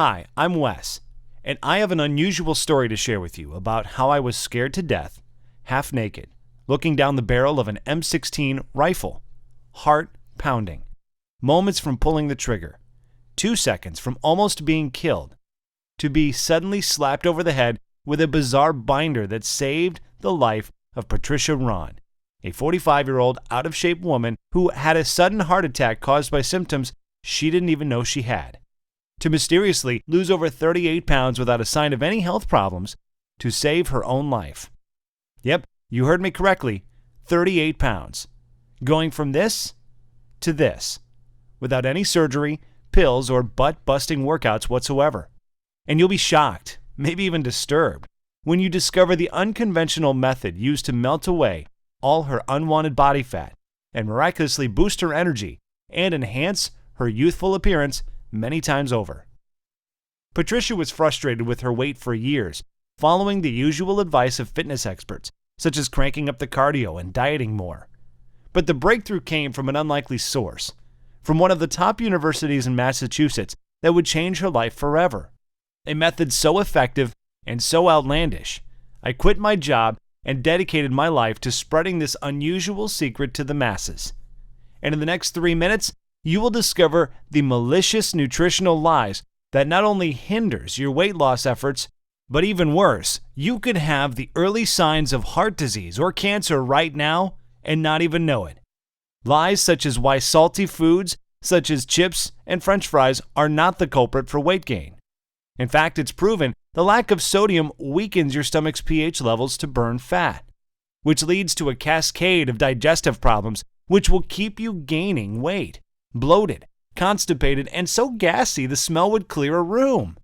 Hi, I'm Wes, and I have an unusual story to share with you about how I was scared to death, half naked, looking down the barrel of an M16 rifle, heart pounding, moments from pulling the trigger, 2 seconds from almost being killed, to be suddenly slapped over the head with a bizarre binder that saved the life of Patricia Ron, a 45-year-old out-of-shape woman who had a sudden heart attack caused by symptoms she didn't even know she had, to mysteriously lose over 38 pounds without a sign of any health problems, to save her own life. Yep, you heard me correctly, 38 pounds. Going from this to this, without any surgery, pills, or butt-busting workouts whatsoever. And you'll be shocked, maybe even disturbed, when you discover the unconventional method used to melt away all her unwanted body fat and miraculously boost her energy and enhance her youthful appearance many times over. Patricia was frustrated with her weight for years, following the usual advice of fitness experts, such as cranking up the cardio and dieting more. But the breakthrough came from an unlikely source, from one of the top universities in Massachusetts that would change her life forever. A method so effective and so outlandish, I quit my job and dedicated my life to spreading this unusual secret to the masses. And in the next 3 minutes, you will discover the malicious nutritional lies that not only hinders your weight loss efforts, but even worse, you could have the early signs of heart disease or cancer right now and not even know it. Lies such as why salty foods, such as chips and French fries, are not the culprit for weight gain. In fact, it's proven the lack of sodium weakens your stomach's pH levels to burn fat, which leads to a cascade of digestive problems which will keep you gaining weight, bloated, constipated, and so gassy the smell would clear a room.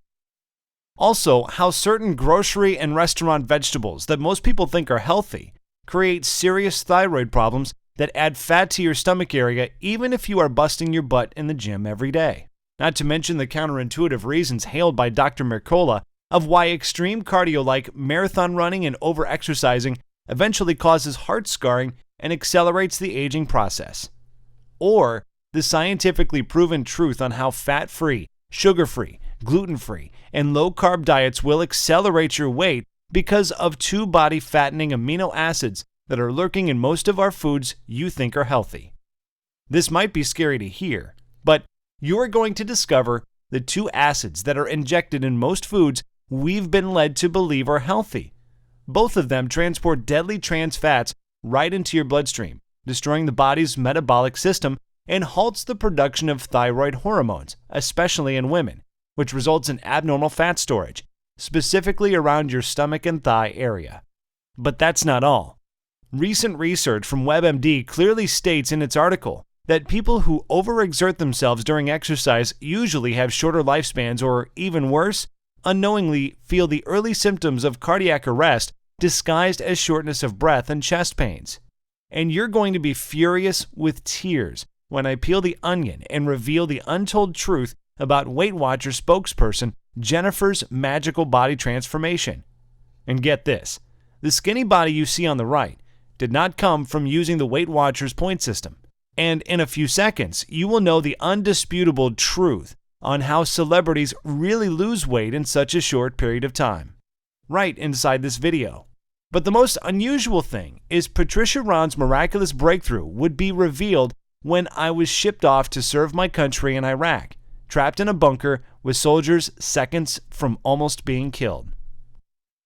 Also, how certain grocery and restaurant vegetables that most people think are healthy create serious thyroid problems that add fat to your stomach area even if you are busting your butt in the gym every day. Not to mention the counterintuitive reasons hailed by Dr. Mercola of why extreme cardio like marathon running and over-exercising eventually causes heart scarring and accelerates the aging process. Or the scientifically proven truth on how fat-free, sugar-free, gluten-free, and low-carb diets will accelerate your weight because of 2 body-fattening amino acids that are lurking in most of our foods you think are healthy. This might be scary to hear, but you are going to discover the 2 acids that are injected in most foods we've been led to believe are healthy. Both of them transport deadly trans fats right into your bloodstream, destroying the body's metabolic system and halts the production of thyroid hormones, especially in women, which results in abnormal fat storage, specifically around your stomach and thigh area. But that's not all. Recent research from WebMD clearly states in its article that people who overexert themselves during exercise usually have shorter lifespans or, even worse, unknowingly feel the early symptoms of cardiac arrest disguised as shortness of breath and chest pains. And you're going to be furious with tears when I peel the onion and reveal the untold truth about Weight Watchers spokesperson Jennifer's magical body transformation. And get this, the skinny body you see on the right did not come from using the Weight Watchers point system. And in a few seconds, you will know the undisputable truth on how celebrities really lose weight in such a short period of time, right inside this video. But the most unusual thing is Patricia Ron's miraculous breakthrough would be revealed when I was shipped off to serve my country in Iraq, trapped in a bunker with soldiers seconds from almost being killed.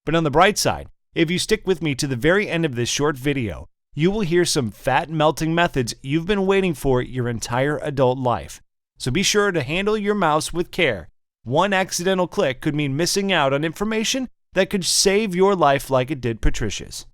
But on the bright side, if you stick with me to the very end of this short video, you will hear some fat-melting methods you've been waiting for your entire adult life. So be sure to handle your mouse with care. One accidental click could mean missing out on information that could save your life like it did Patricia's.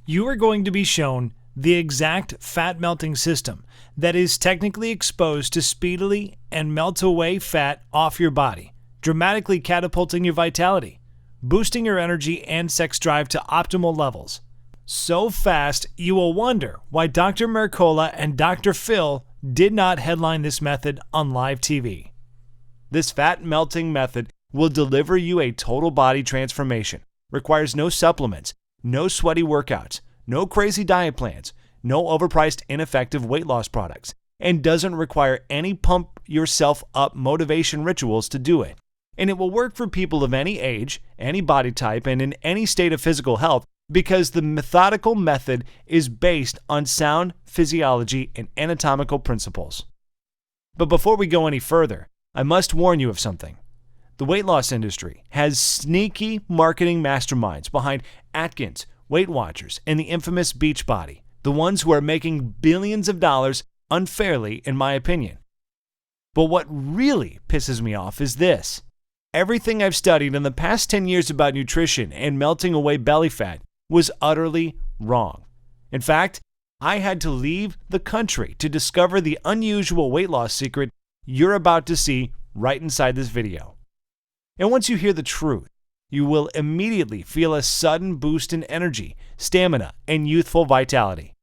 You are going to be shown the exact fat-melting system that is technically exposed to speedily and melt away fat off your body, dramatically catapulting your vitality, boosting your energy and sex drive to optimal levels. So fast, you will wonder why Dr. Mercola and Dr. Phil did not headline this method on live TV. This fat-melting method will deliver you a total body transformation, requires no supplements, no sweaty workouts, no crazy diet plans, no overpriced ineffective weight loss products, and doesn't require any pump yourself up motivation rituals to do it. And it will work for people of any age, any body type, and in any state of physical health because the methodical method is based on sound physiology and anatomical principles. But before we go any further, I must warn you of something. The weight loss industry has sneaky marketing masterminds behind Atkins, Weight Watchers, and the infamous Beachbody, the ones who are making billions of dollars unfairly, in my opinion. But what really pisses me off is this. Everything I've studied in the past 10 years about nutrition and melting away belly fat was utterly wrong. In fact, I had to leave the country to discover the unusual weight loss secret you're about to see right inside this video. And once you hear the truth, you will immediately feel a sudden boost in energy, stamina, and youthful vitality.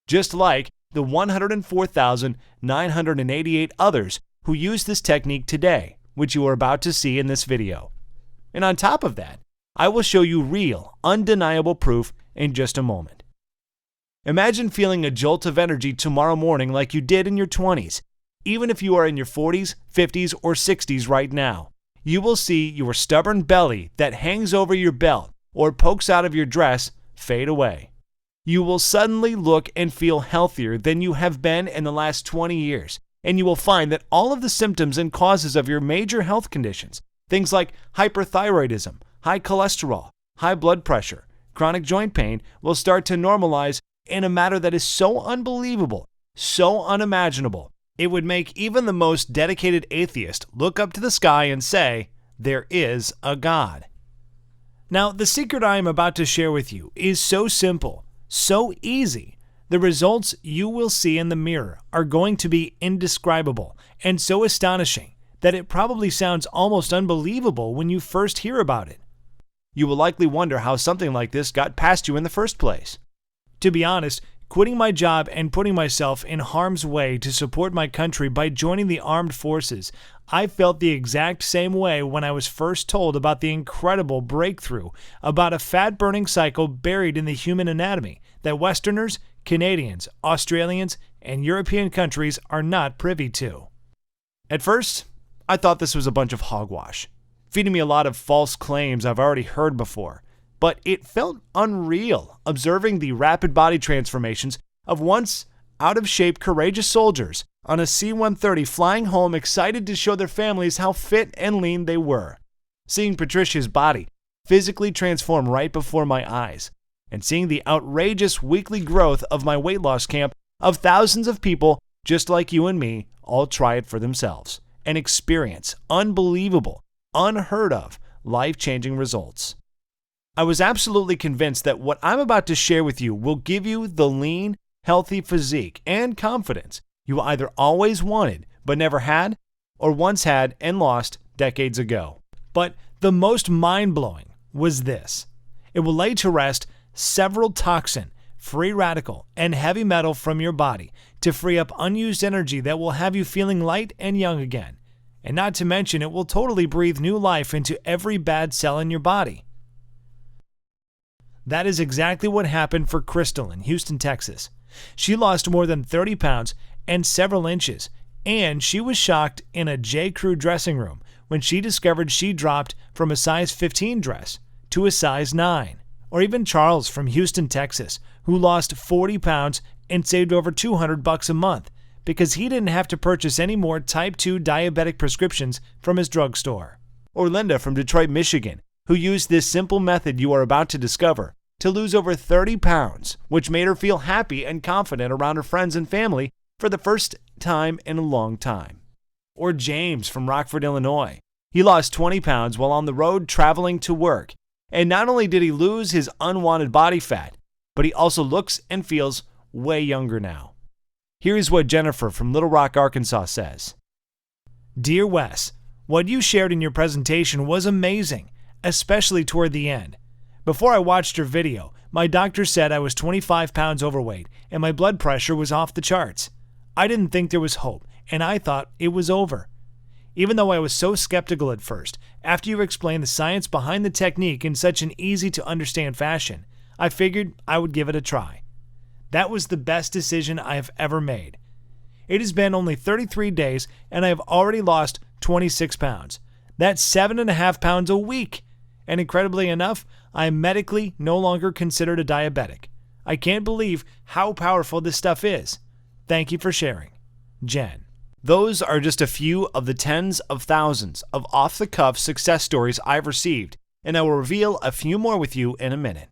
Just like the 104,988 others who use this technique today, which you are about to see in this video. And on top of that, I will show you real, undeniable proof in just a moment. Imagine feeling a jolt of energy tomorrow morning like you did in your 20s, even if you are in your 40s, 50s, or 60s right now. You will see your stubborn belly that hangs over your belt or pokes out of your dress fade away. You will suddenly look and feel healthier than you have been in the last 20 years, and you will find that all of the symptoms and causes of your major health conditions, things like hyperthyroidism, high cholesterol, high blood pressure, chronic joint pain, will start to normalize in a manner that is so unbelievable, so unimaginable, it would make even the most dedicated atheist look up to the sky and say, "There is a God." Now, the secret I am about to share with you is so simple, so easy. The results you will see in the mirror are going to be indescribable and so astonishing that it probably sounds almost unbelievable when you first hear about it. You will likely wonder how something like this got past you in the first place. To be honest, quitting my job and putting myself in harm's way to support my country by joining the armed forces, I felt the exact same way when I was first told about the incredible breakthrough about a fat-burning cycle buried in the human anatomy that Westerners, Canadians, Australians, and European countries are not privy to. At first, I thought this was a bunch of hogwash, feeding me a lot of false claims I've already heard before. But it felt unreal observing the rapid body transformations of once out-of-shape courageous soldiers on a C-130 flying home excited to show their families how fit and lean they were. Seeing Patricia's body physically transform right before my eyes, and seeing the outrageous weekly growth of my weight loss camp of thousands of people just like you and me all try it for themselves and experience unbelievable, unheard of, life-changing results. I was absolutely convinced that what I'm about to share with you will give you the lean, healthy physique and confidence you either always wanted but never had, or once had and lost decades ago. But the most mind-blowing was this. It will lay to rest several toxin, free radical, and heavy metal from your body to free up unused energy that will have you feeling light and young again. And not to mention, it will totally breathe new life into every bad cell in your body. That is exactly what happened for Crystal in Houston, Texas. She lost more than 30 pounds and several inches, and she was shocked in a J. Crew dressing room when she discovered she dropped from a size 15 dress to a size 9. Or even Charles from Houston, Texas, who lost 40 pounds and saved over $200 a month because he didn't have to purchase any more type 2 diabetic prescriptions from his drugstore. Or Linda from Detroit, Michigan, who used this simple method you are about to discover to lose over 30 pounds, which made her feel happy and confident around her friends and family for the first time in a long time. Or James from Rockford, Illinois. He lost 20 pounds while on the road traveling to work. And not only did he lose his unwanted body fat, but he also looks and feels way younger now. Here's what Jennifer from Little Rock, Arkansas says. Dear Wes, what you shared in your presentation was amazing, especially toward the end. Before I watched your video, my doctor said I was 25 pounds overweight and my blood pressure was off the charts. I didn't think there was hope, and I thought it was over. Even though I was so skeptical at first, after you explained the science behind the technique in such an easy-to-understand fashion, I figured I would give it a try. That was the best decision I have ever made. It has been only 33 days, and I have already lost 26 pounds. That's 7.5 pounds a week. And incredibly enough, I am medically no longer considered a diabetic. I can't believe how powerful this stuff is. Thank you for sharing. Jen. Those are just a few of the tens of thousands of off-the-cuff success stories I've received, and I will reveal a few more with you in a minute.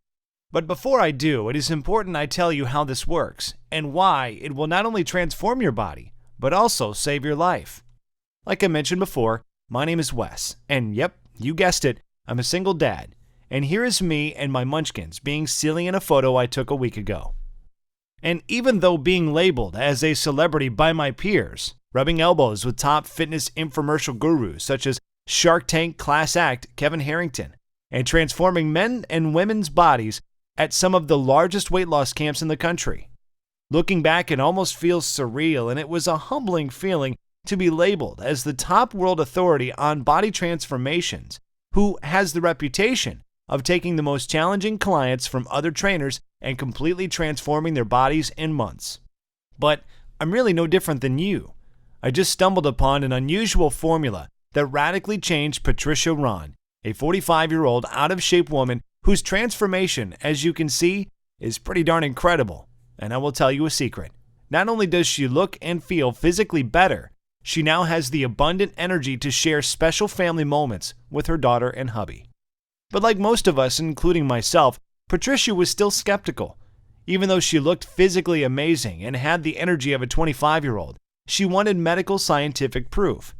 But before I do, it is important I tell you how this works and why it will not only transform your body, but also save your life. Like I mentioned before, my name is Wes, and yep, you guessed it, I'm a single dad, and here is me and my munchkins being silly in a photo I took a week ago. And even though being labeled as a celebrity by my peers, rubbing elbows with top fitness infomercial gurus such as Shark Tank class act Kevin Harrington, and transforming men and women's bodies at some of the largest weight loss camps in the country. Looking back, it almost feels surreal, and it was a humbling feeling to be labeled as the top world authority on body transformations, who has the reputation of taking the most challenging clients from other trainers and completely transforming their bodies in months. But I'm really no different than you. I just stumbled upon an unusual formula that radically changed Patricia Ron, a 45-year-old out-of-shape woman whose transformation, as you can see, is pretty darn incredible. And I will tell you a secret. Not only does she look and feel physically better, she now has the abundant energy to share special family moments with her daughter and hubby. But like most of us, including myself, Patricia was still skeptical. Even though she looked physically amazing and had the energy of a 25-year-old, she wanted medical scientific proof.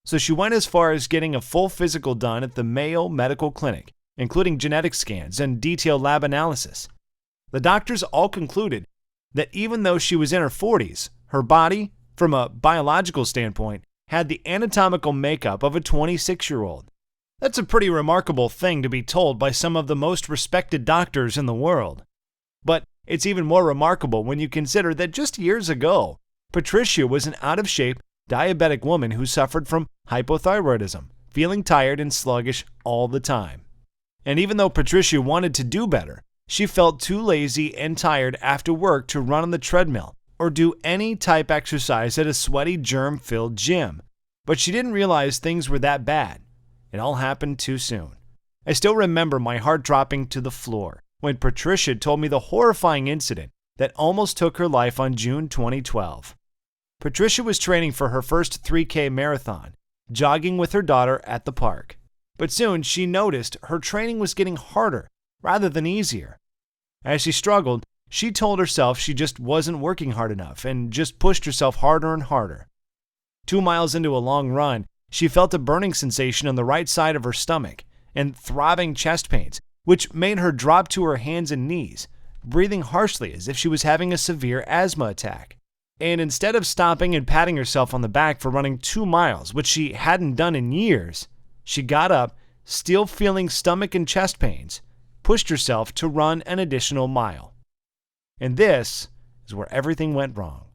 So she went as far as getting a full physical done at the Mayo Medical Clinic, including genetic scans and detailed lab analysis. The doctors all concluded that even though she was in her 40s, her body, from a biological standpoint, had the anatomical makeup of a 26-year-old. That's a pretty remarkable thing to be told by some of the most respected doctors in the world. But it's even more remarkable when you consider that just years ago, Patricia was an out-of-shape, diabetic woman who suffered from hypothyroidism, feeling tired and sluggish all the time. And even though Patricia wanted to do better, she felt too lazy and tired after work to run on the treadmill or do any type exercise at a sweaty, germ-filled gym. But she didn't realize things were that bad. It all happened too soon. I still remember my heart dropping to the floor when Patricia told me the horrifying incident that almost took her life on June 2012. Patricia was training for her first 3K marathon, jogging with her daughter at the park. But soon she noticed her training was getting harder rather than easier. As she struggled, she told herself she just wasn't working hard enough and just pushed herself harder and harder. 2 miles into a long run, she felt a burning sensation on the right side of her stomach and throbbing chest pains, which made her drop to her hands and knees, breathing harshly as if she was having a severe asthma attack. And instead of stopping and patting herself on the back for running 2 miles, which she hadn't done in years, she got up, still feeling stomach and chest pains, pushed herself to run an additional mile. And this is where everything went wrong.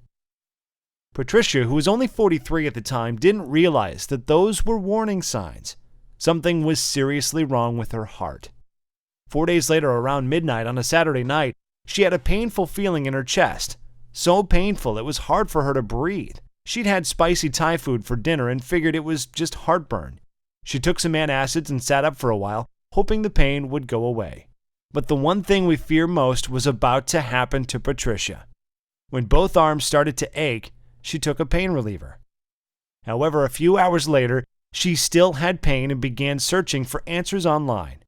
Patricia, who was only 43 at the time, didn't realize that those were warning signs. Something was seriously wrong with her heart. 4 days later, around midnight on a Saturday night, she had a painful feeling in her chest. So painful it was hard for her to breathe. She'd had spicy Thai food for dinner and figured it was just heartburn. She took some antacids and sat up for a while, hoping the pain would go away. But the one thing we fear most was about to happen to Patricia. When both arms started to ache, she took a pain reliever. However, a few hours later, she still had pain and began searching for answers online.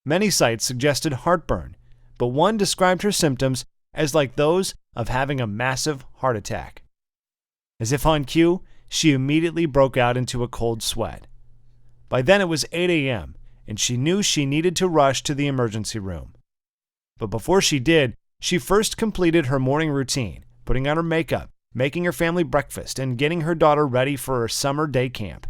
Many sites suggested heartburn, but one described her symptoms as like those of having a massive heart attack. As if on cue, she immediately broke out into a cold sweat. By then it was 8 a.m., and she knew she needed to rush to the emergency room. But before she did, she first completed her morning routine, putting on her makeup, making her family breakfast, and getting her daughter ready for her summer day camp.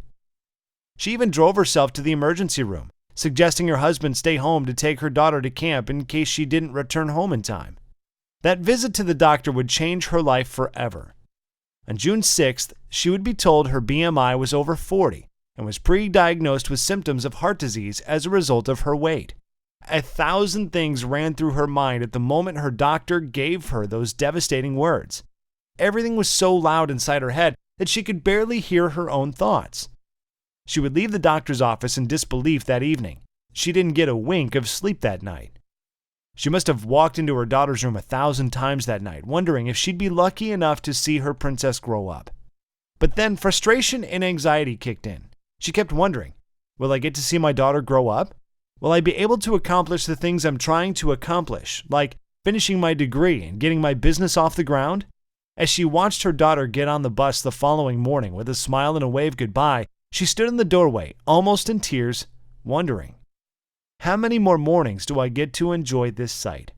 She even drove herself to the emergency room, suggesting her husband stay home to take her daughter to camp in case she didn't return home in time. That visit to the doctor would change her life forever. On June 6th, she would be told her BMI was over 40 and was pre-diagnosed with symptoms of heart disease as a result of her weight. 1,000 things ran through her mind at the moment her doctor gave her those devastating words. Everything was so loud inside her head that she could barely hear her own thoughts. She would leave the doctor's office in disbelief that evening. She didn't get a wink of sleep that night. She must have walked into her daughter's room 1,000 times that night, wondering if she'd be lucky enough to see her princess grow up. But then frustration and anxiety kicked in. She kept wondering, will I get to see my daughter grow up? Will I be able to accomplish the things I'm trying to accomplish, like finishing my degree and getting my business off the ground? As she watched her daughter get on the bus the following morning with a smile and a wave goodbye, she stood in the doorway, almost in tears, wondering, how many more mornings do I get to enjoy this sight?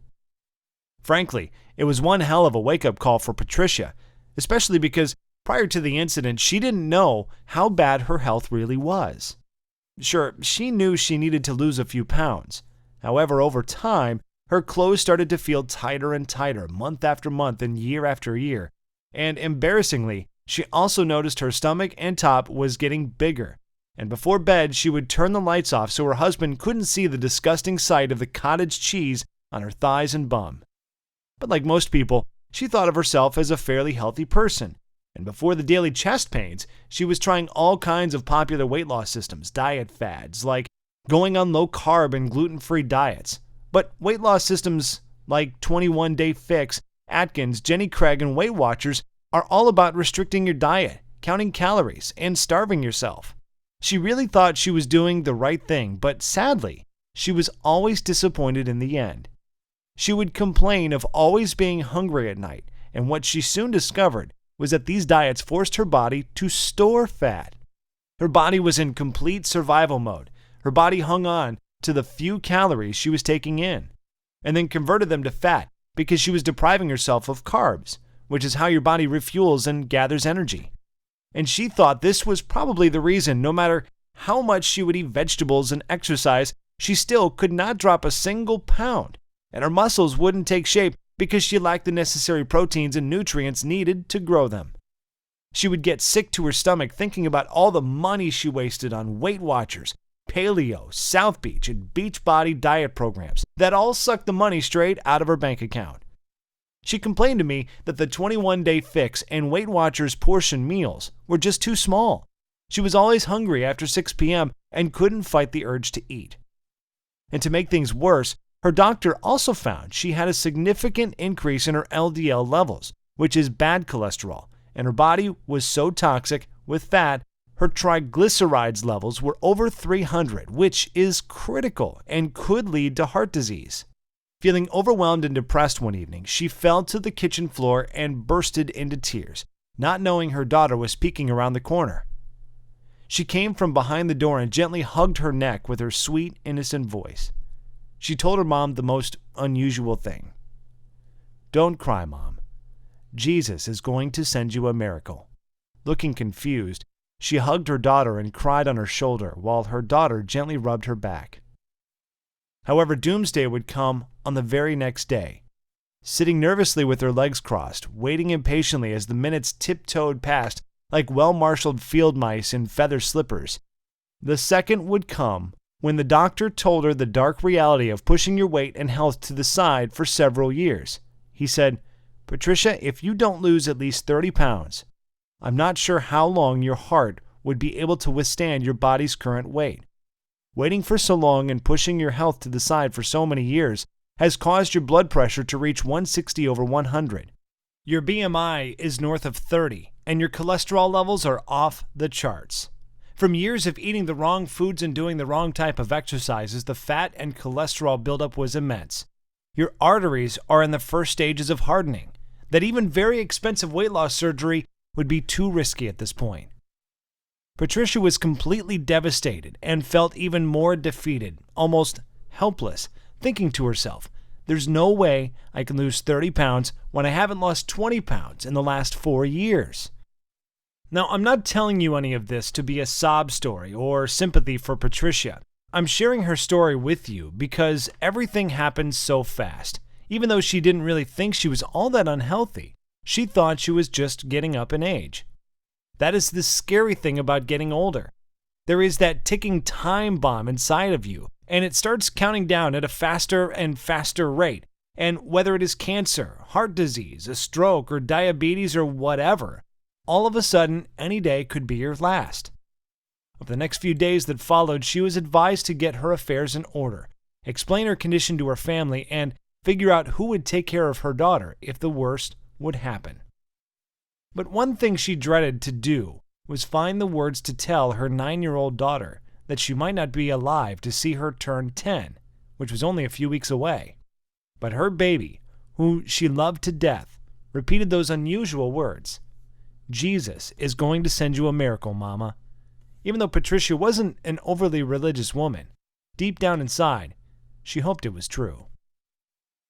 Frankly, it was one hell of a wake-up call for Patricia, especially because prior to the incident, she didn't know how bad her health really was. Sure, she knew she needed to lose a few pounds. However, over time, her clothes started to feel tighter and tighter month after month and year after year. And embarrassingly, she also noticed her stomach and top was getting bigger. And before bed, she would turn the lights off so her husband couldn't see the disgusting sight of the cottage cheese on her thighs and bum. But like most people, she thought of herself as a fairly healthy person. And before the daily chest pains, she was trying all kinds of popular weight loss systems, diet fads, like going on low-carb and gluten-free diets. But weight loss systems like 21 Day Fix, Atkins, Jenny Craig, and Weight Watchers are all about restricting your diet, counting calories, and starving yourself. She really thought she was doing the right thing, but sadly, she was always disappointed in the end. She would complain of always being hungry at night, and what she soon discovered was that these diets forced her body to store fat. Her body was in complete survival mode. Her body hung on to the few calories she was taking in, and then converted them to fat because she was depriving herself of carbs, which is how your body refuels and gathers energy. And she thought this was probably the reason no matter how much she would eat vegetables and exercise, she still could not drop a single pound, and her muscles wouldn't take shape because she lacked the necessary proteins and nutrients needed to grow them. She would get sick to her stomach thinking about all the money she wasted on Weight Watchers, Paleo, South Beach, and Beachbody diet programs that all sucked the money straight out of her bank account. She complained to me that the 21 Day Fix and Weight Watchers portion meals were just too small. She was always hungry after 6 p.m. and couldn't fight the urge to eat. And to make things worse, her doctor also found she had a significant increase in her LDL levels, which is bad cholesterol, and her body was so toxic with fat, her triglycerides levels were over 300, which is critical and could lead to heart disease. Feeling overwhelmed and depressed one evening, she fell to the kitchen floor and bursted into tears, not knowing her daughter was peeking around the corner. She came from behind the door and gently hugged her neck with her sweet, innocent voice. She told her mom the most unusual thing. "Don't cry, Mom. Jesus is going to send you a miracle." Looking confused, she hugged her daughter and cried on her shoulder while her daughter gently rubbed her back. However, doomsday would come on the very next day. Sitting nervously with her legs crossed, waiting impatiently as the minutes tiptoed past like well-marshaled field mice in feather slippers, the second would come when the doctor told her the dark reality of pushing your weight and health to the side for several years. He said, "Patricia, if you don't lose at least 30 pounds, I'm not sure how long your heart would be able to withstand your body's current weight. Waiting for so long and pushing your health to the side for so many years has caused your blood pressure to reach 160 over 100. Your BMI is north of 30, and your cholesterol levels are off the charts. From years of eating the wrong foods and doing the wrong type of exercises, the fat and cholesterol buildup was immense. Your arteries are in the first stages of hardening, that even very expensive weight loss surgery would be too risky at this point." Patricia was completely devastated and felt even more defeated, almost helpless, thinking to herself, "There's no way I can lose 30 pounds when I haven't lost 20 pounds in the last 4 years." Now, I'm not telling you any of this to be a sob story or sympathy for Patricia. I'm sharing her story with you because everything happened so fast. Even though she didn't really think she was all that unhealthy, she thought she was just getting up in age. That is the scary thing about getting older. There is that ticking time bomb inside of you, and it starts counting down at a faster and faster rate. And whether it is cancer, heart disease, a stroke, or diabetes, or whatever, all of a sudden, any day could be your last. Over the next few days that followed, she was advised to get her affairs in order, explain her condition to her family, and figure out who would take care of her daughter if the worst would happen. But one thing she dreaded to do was find the words to tell her 9-year-old daughter that she might not be alive to see her turn 10, which was only a few weeks away. But her baby, who she loved to death, repeated those unusual words: "Jesus is going to send you a miracle, Mama." Even though Patricia wasn't an overly religious woman, deep down inside, she hoped it was true.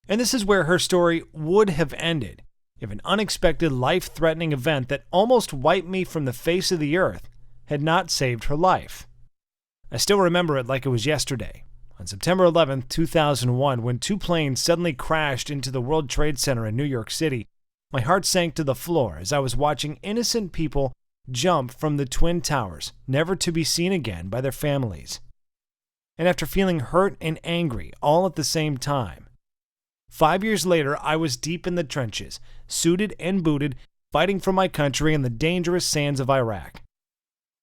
And this is where her story would have ended if an unexpected life-threatening event that almost wiped me from the face of the earth had not saved her life. I still remember it like it was yesterday. On September 11, 2001, when 2 planes suddenly crashed into the World Trade Center in New York City, my heart sank to the floor as I was watching innocent people jump from the Twin Towers, never to be seen again by their families. And after feeling hurt and angry all at the same time, 5 years later, I was deep in the trenches, suited and booted, fighting for my country in the dangerous sands of Iraq.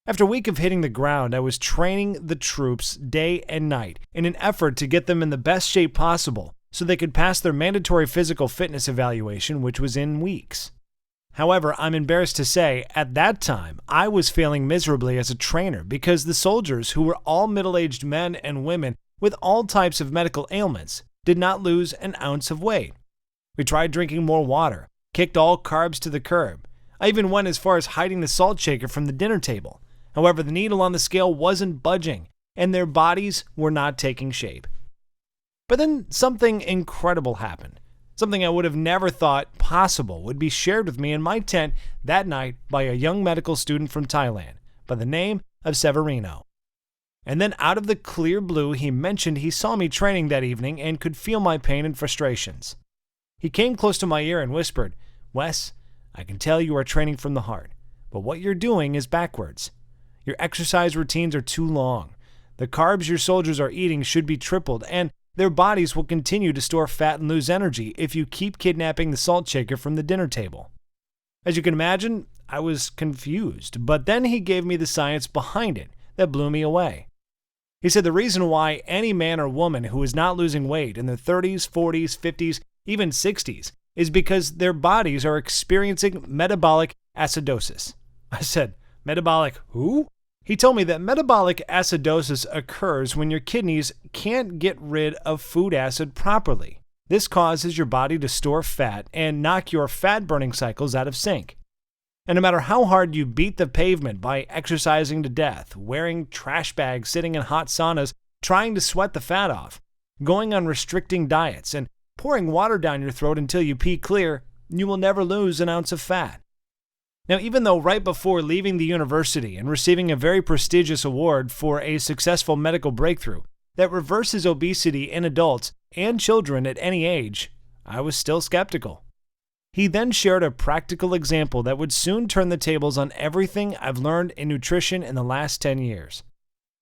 After a week of hitting the ground, I was training the troops day and night in an effort to get them in the best shape possible so they could pass their mandatory physical fitness evaluation, which was in weeks. However, I'm embarrassed to say, at that time, I was failing miserably as a trainer because the soldiers, who were all middle-aged men and women with all types of medical ailments, did not lose an ounce of weight. We tried drinking more water, kicked all carbs to the curb. I even went as far as hiding the salt shaker from the dinner table. However, the needle on the scale wasn't budging, and their bodies were not taking shape. But then something incredible happened. Something I would have never thought possible would be shared with me in my tent that night by a young medical student from Thailand by the name of Severino. And then out of the clear blue, he mentioned he saw me training that evening and could feel my pain and frustrations. He came close to my ear and whispered, "Wes, I can tell you are training from the heart, but what you're doing is backwards. Your exercise routines are too long. The carbs your soldiers are eating should be tripled, and their bodies will continue to store fat and lose energy if you keep kidnapping the salt shaker from the dinner table." As you can imagine, I was confused, but then he gave me the science behind it that blew me away. He said the reason why any man or woman who is not losing weight in their 30s, 40s, 50s, even 60s is because their bodies are experiencing metabolic acidosis. I said, "Metabolic who?" He told me that metabolic acidosis occurs when your kidneys can't get rid of food acid properly. This causes your body to store fat and knock your fat-burning cycles out of sync. And no matter how hard you beat the pavement by exercising to death, wearing trash bags, sitting in hot saunas, trying to sweat the fat off, going on restricting diets, and pouring water down your throat until you pee clear, you will never lose an ounce of fat. Now, even though right before leaving the university and receiving a very prestigious award for a successful medical breakthrough that reverses obesity in adults and children at any age, I was still skeptical. He then shared a practical example that would soon turn the tables on everything I've learned in nutrition in the last 10 years.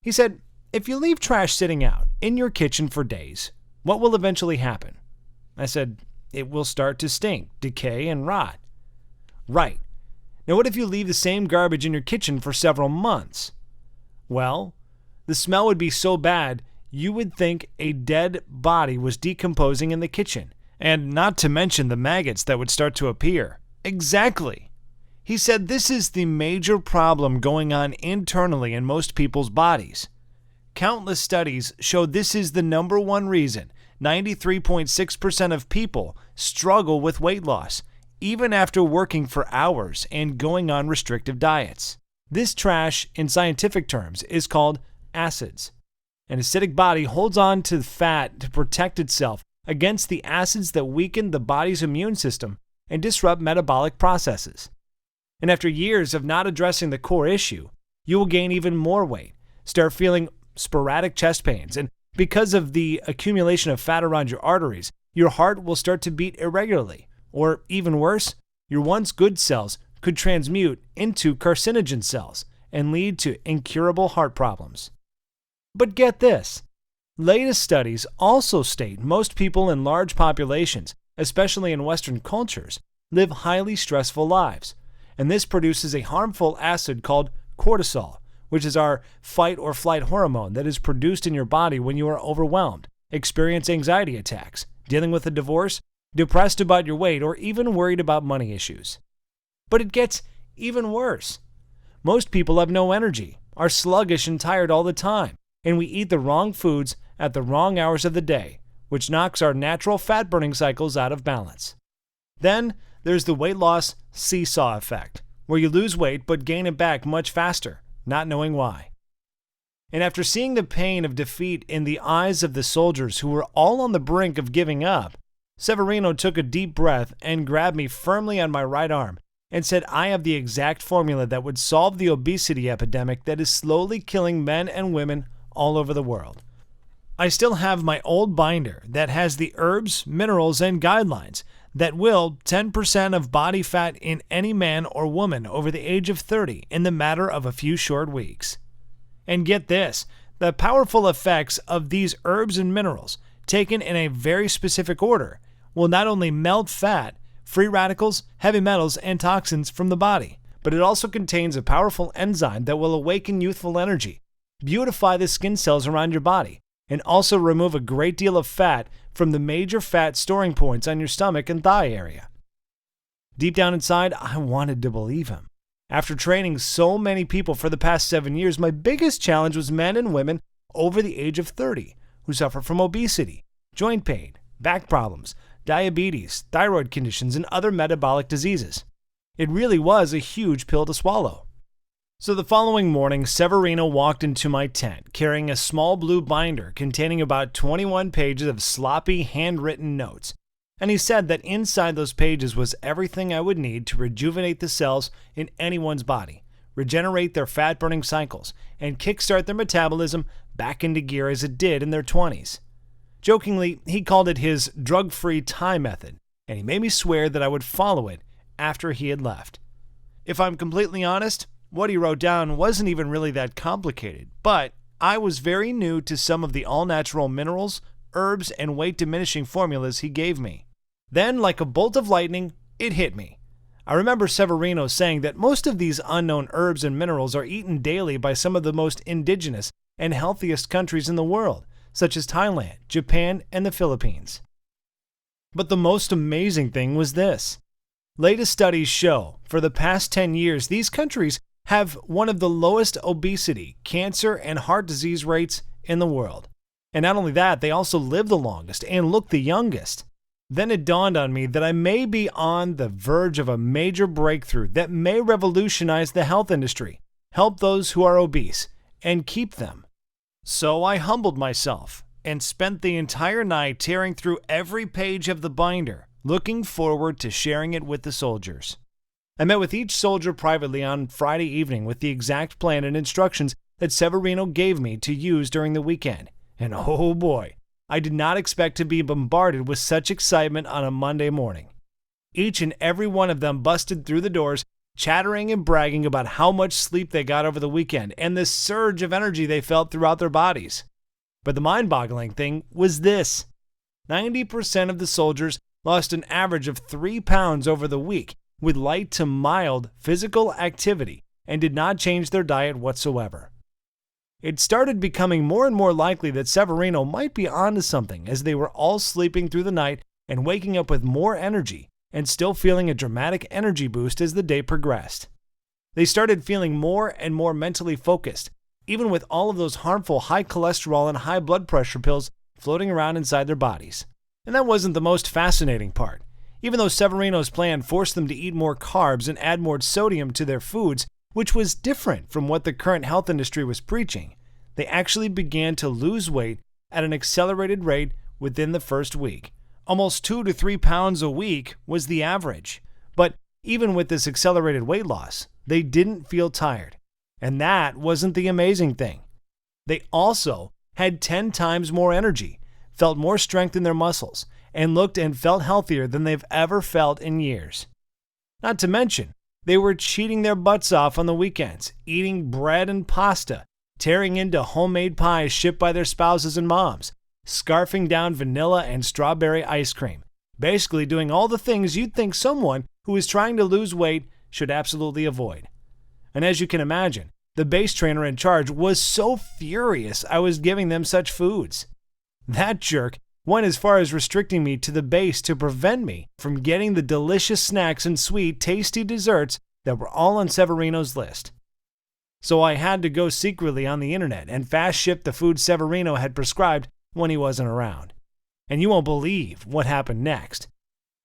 He said, "If you leave trash sitting out in your kitchen for days, what will eventually happen?" I said, "It will start to stink, decay, and rot." "Right. Now what if you leave the same garbage in your kitchen for several months?" "Well, the smell would be so bad you would think a dead body was decomposing in the kitchen, and not to mention the maggots that would start to appear." Exactly. He said this is the major problem going on internally in most people's bodies. Countless studies show this is the number one reason 93.6% of people struggle with weight loss, even after working for hours and going on restrictive diets. This trash, in scientific terms, is called acids. An acidic body holds on to fat to protect itself against the acids that weaken the body's immune system and disrupt metabolic processes. And after years of not addressing the core issue, you will gain even more weight, start feeling sporadic chest pains, and because of the accumulation of fat around your arteries, your heart will start to beat irregularly. Or even worse, your once good cells could transmute into carcinogen cells and lead to incurable heart problems. But get this, latest studies also state most people in large populations, especially in Western cultures, live highly stressful lives, and this produces a harmful acid called cortisol, which is our fight or flight hormone that is produced in your body when you are overwhelmed, experience anxiety attacks, dealing with a divorce, depressed about your weight, or even worried about money issues. But it gets even worse. Most people have no energy, are sluggish and tired all the time, and we eat the wrong foods at the wrong hours of the day, which knocks our natural fat-burning cycles out of balance. Then there's the weight loss seesaw effect, where you lose weight but gain it back much faster, not knowing why. And after seeing the pain of defeat in the eyes of the soldiers who were all on the brink of giving up, Severino took a deep breath and grabbed me firmly on my right arm and said I have the exact formula that would solve the obesity epidemic that is slowly killing men and women all over the world. I still have my old binder that has the herbs, minerals, and guidelines that will 10% of body fat in any man or woman over the age of 30 in the matter of a few short weeks. And get this, the powerful effects of these herbs and minerals, taken in a very specific order, will not only melt fat, free radicals, heavy metals, and toxins from the body, but it also contains a powerful enzyme that will awaken youthful energy, beautify the skin cells around your body, and also remove a great deal of fat from the major fat storing points on your stomach and thigh area. Deep down inside, I wanted to believe him. After training so many people for the past 7 years, my biggest challenge was men and women over the age of 30 who suffer from obesity, joint pain, back problems, diabetes, thyroid conditions, and other metabolic diseases. It really was a huge pill to swallow. So the following morning, Severino walked into my tent carrying a small blue binder containing about 21 pages of sloppy, handwritten notes. And he said that inside those pages was everything I would need to rejuvenate the cells in anyone's body, regenerate their fat-burning cycles, and kickstart their metabolism back into gear as it did in their 20s. Jokingly, he called it his drug-free time method, and he made me swear that I would follow it after he had left. If I'm completely honest, what he wrote down wasn't even really that complicated, but I was very new to some of the all-natural minerals, herbs, and weight-diminishing formulas he gave me. Then, like a bolt of lightning, it hit me. I remember Severino saying that most of these unknown herbs and minerals are eaten daily by some of the most indigenous and healthiest countries in the world, such as Thailand, Japan, and the Philippines. But the most amazing thing was this. Latest studies show, for the past 10 years, these countries have one of the lowest obesity, cancer, and heart disease rates in the world. And not only that, they also live the longest and look the youngest. Then it dawned on me that I may be on the verge of a major breakthrough that may revolutionize the health industry, help those who are obese, and keep them. So I humbled myself and spent the entire night tearing through every page of the binder, looking forward to sharing it with the soldiers. I met with each soldier privately on Friday evening with the exact plan and instructions that Severino gave me to use during the weekend. And oh boy, I did not expect to be bombarded with such excitement on a Monday morning. Each and every one of them busted through the doors, chattering and bragging about how much sleep they got over the weekend and the surge of energy they felt throughout their bodies. But the mind-boggling thing was this. 90% of the soldiers lost an average of 3 pounds over the week with light to mild physical activity and did not change their diet whatsoever. It started becoming more and more likely that Severino might be onto something as they were all sleeping through the night and waking up with more energy and still feeling a dramatic energy boost as the day progressed. They started feeling more and more mentally focused, even with all of those harmful high cholesterol and high blood pressure pills floating around inside their bodies. And that wasn't the most fascinating part. Even though Severino's plan forced them to eat more carbs and add more sodium to their foods, which was different from what the current health industry was preaching, they actually began to lose weight at an accelerated rate within the first week. Almost 2 to 3 pounds a week was the average. But even with this accelerated weight loss, they didn't feel tired. And that wasn't the amazing thing. They also had 10 times more energy, felt more strength in their muscles, and looked and felt healthier than they've ever felt in years. Not to mention, they were cheating their butts off on the weekends, eating bread and pasta, tearing into homemade pies shipped by their spouses and moms, scarfing down vanilla and strawberry ice cream, basically doing all the things you'd think someone who is trying to lose weight should absolutely avoid. And as you can imagine, The base trainer in charge was so furious I was giving them such foods. That jerk went as far as restricting me to the base to prevent me from getting the delicious snacks and sweet, tasty desserts that were all on Severino's list. So I had to go secretly on the internet and fast ship the food Severino had prescribed when he wasn't around. And you won't believe what happened next.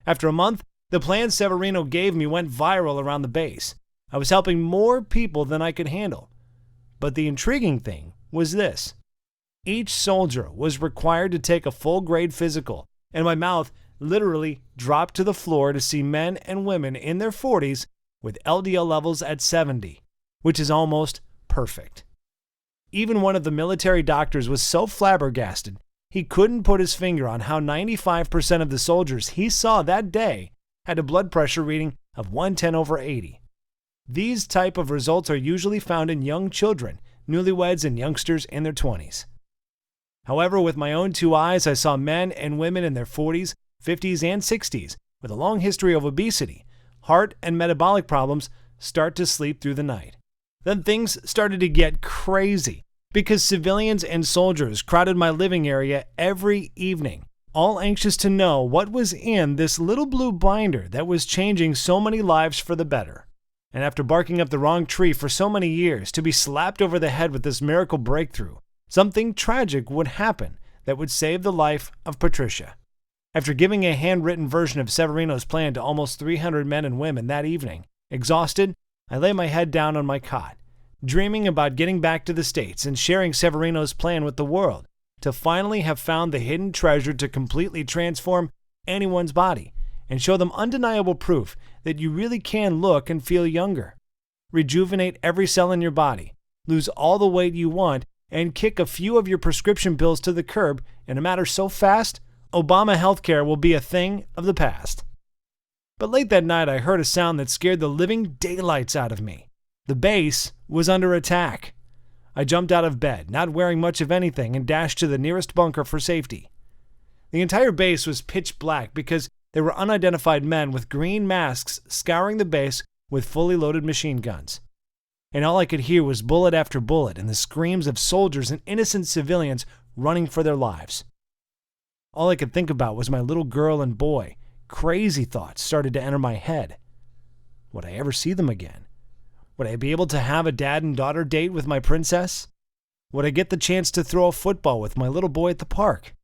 After a month, the plan Severino gave me went viral around the base. I was helping more people than I could handle. But the intriguing thing was this. Each soldier was required to take a full-grade physical, and my mouth literally dropped to the floor to see men and women in their 40s with LDL levels at 70, which is almost perfect. Even one of the military doctors was so flabbergasted he couldn't put his finger on how 95% of the soldiers he saw that day had a blood pressure reading of 110/80. These type of results are usually found in young children, newlyweds, and youngsters in their 20s. However, with my own two eyes, I saw men and women in their 40s, 50s, and 60s with a long history of obesity, heart and metabolic problems start to sleep through the night. Then things started to get crazy because civilians and soldiers crowded my living area every evening, all anxious to know what was in this little blue binder that was changing so many lives for the better. And after barking up the wrong tree for so many years, to be slapped over the head with this miracle breakthrough, something tragic would happen that would save the life of Patricia. After giving a handwritten version of Severino's plan to almost 300 men and women that evening, exhausted, I lay my head down on my cot, dreaming about getting back to the States and sharing Severino's plan with the world, to finally have found the hidden treasure to completely transform anyone's body and show them undeniable proof that you really can look and feel younger, rejuvenate every cell in your body, lose all the weight you want, and kick a few of your prescription pills to the curb in a matter so fast, Obama healthcare will be a thing of the past. But late that night, I heard a sound that scared the living daylights out of me. The base was under attack. I jumped out of bed, not wearing much of anything, and dashed to the nearest bunker for safety. The entire base was pitch black because there were unidentified men with green masks scouring the base with fully loaded machine guns. And all I could hear was bullet after bullet and the screams of soldiers and innocent civilians running for their lives. All I could think about was my little girl and boy. Crazy thoughts started to enter my head. Would I ever see them again? Would I be able to have a dad and daughter date with my princess? Would I get the chance to throw a football with my little boy at the park?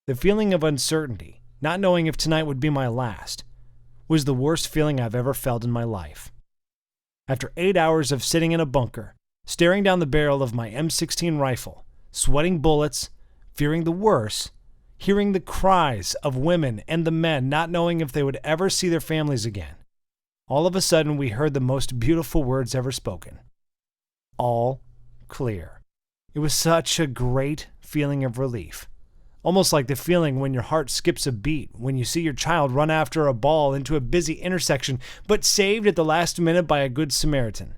The feeling of uncertainty, not knowing if tonight would be my last, was the worst feeling I've ever felt in my life. After 8 hours of sitting in a bunker, staring down the barrel of my M16 rifle, sweating bullets, fearing the worst, hearing the cries of women and the men not knowing if they would ever see their families again, all of a sudden we heard the most beautiful words ever spoken. All clear. It was such a great feeling of relief. Almost like the feeling when your heart skips a beat when you see your child run after a ball into a busy intersection, but saved at the last minute by a good Samaritan.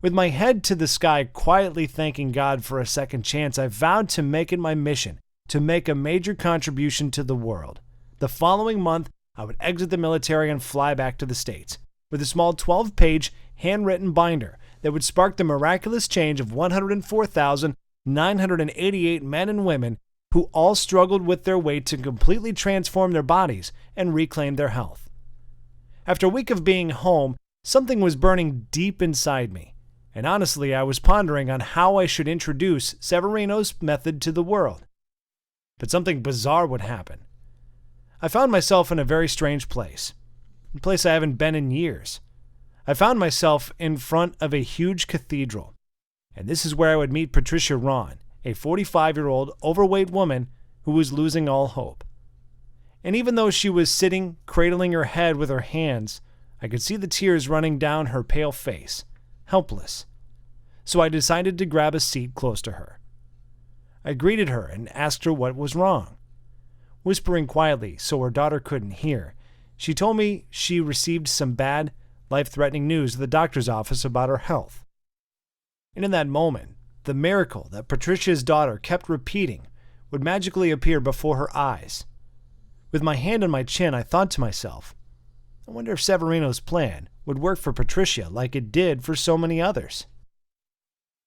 With my head to the sky, quietly thanking God for a second chance, I vowed to make it my mission to make a major contribution to the world. The following month, I would exit the military and fly back to the States with a small 12-page handwritten binder that would spark the miraculous change of 104,988 men and women who all struggled with their weight to completely transform their bodies and reclaim their health. After a week of being home, something was burning deep inside me, and honestly, I was pondering on how I should introduce Severino's method to the world. But something bizarre would happen. I found myself in a very strange place, a place I haven't been in years. I found myself in front of a huge cathedral, and this is where I would meet Patricia Ron, a 45-year-old overweight woman who was losing all hope. And even though she was sitting, cradling her head with her hands, I could see the tears running down her pale face, helpless. So I decided to grab a seat close to her. I greeted her and asked her what was wrong. Whispering quietly so her daughter couldn't hear, she told me she received some bad, life-threatening news at the doctor's office about her health. And in that moment, the miracle that Patricia's daughter kept repeating would magically appear before her eyes. With my hand on my chin, I thought to myself, I wonder if Severino's plan would work for Patricia like it did for so many others.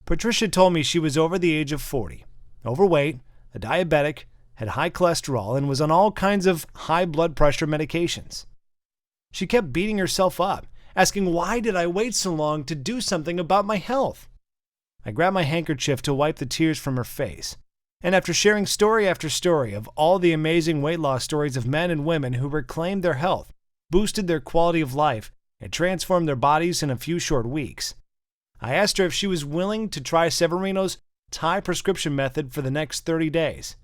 Patricia told me she was over the age of 40, overweight, a diabetic, had high cholesterol, and was on all kinds of high blood pressure medications. She kept beating herself up, asking why did I wait so long to do something about my health. I grabbed my handkerchief to wipe the tears from her face, and after sharing story after story of all the amazing weight loss stories of men and women who reclaimed their health, boosted their quality of life, and transformed their bodies in a few short weeks, I asked her if she was willing to try Severino's Thai prescription method for the next 30 days.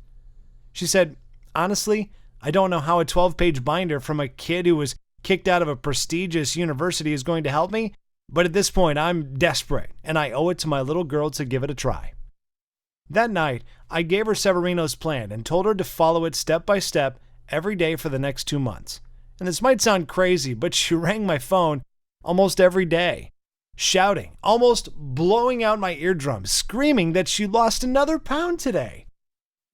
She said, honestly, I don't know how a 12-page binder from a kid who was kicked out of a prestigious university is going to help me, but at this point I'm desperate, and I owe it to my little girl to give it a try. That night, I gave her Severino's plan and told her to follow it step by step every day for the next 2 months. And this might sound crazy, but she rang my phone almost every day, shouting, almost blowing out my eardrums, screaming that she lost another pound today.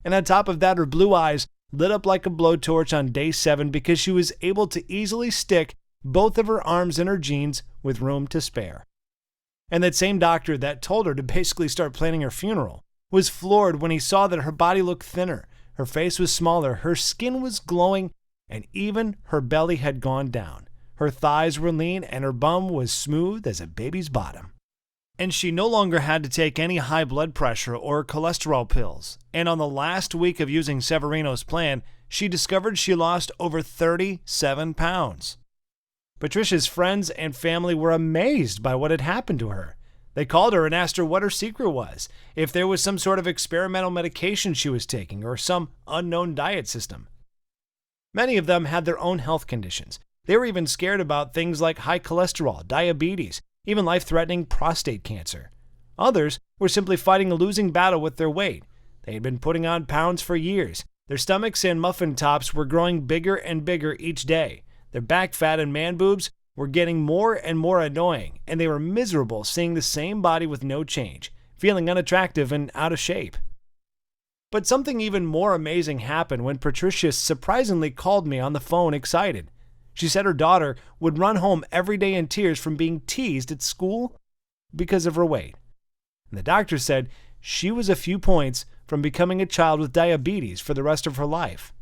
And on top of that, her blue eyes lit up like a blowtorch on day 7 because she was able to easily stick both of her arms in her jeans with room to spare. And that same doctor that told her to basically start planning her funeral was floored when he saw that her body looked thinner, her face was smaller, her skin was glowing, and even her belly had gone down. Her thighs were lean and her bum was smooth as a baby's bottom. And she no longer had to take any high blood pressure or cholesterol pills. And on the last week of using Severino's plan, she discovered she lost over 37 pounds. Patricia's friends and family were amazed by what had happened to her. They called her and asked her what her secret was, if there was some sort of experimental medication she was taking or some unknown diet system. Many of them had their own health conditions. They were even scared about things like high cholesterol, diabetes, even life-threatening prostate cancer. Others were simply fighting a losing battle with their weight. They had been putting on pounds for years. Their stomachs and muffin tops were growing bigger and bigger each day. Their back fat and man boobs were getting more and more annoying, and they were miserable seeing the same body with no change, feeling unattractive and out of shape. But something even more amazing happened when Patricia surprisingly called me on the phone excited. She said her daughter would run home every day in tears from being teased at school because of her weight. And the doctor said she was a few points from becoming a child with diabetes for the rest of her life.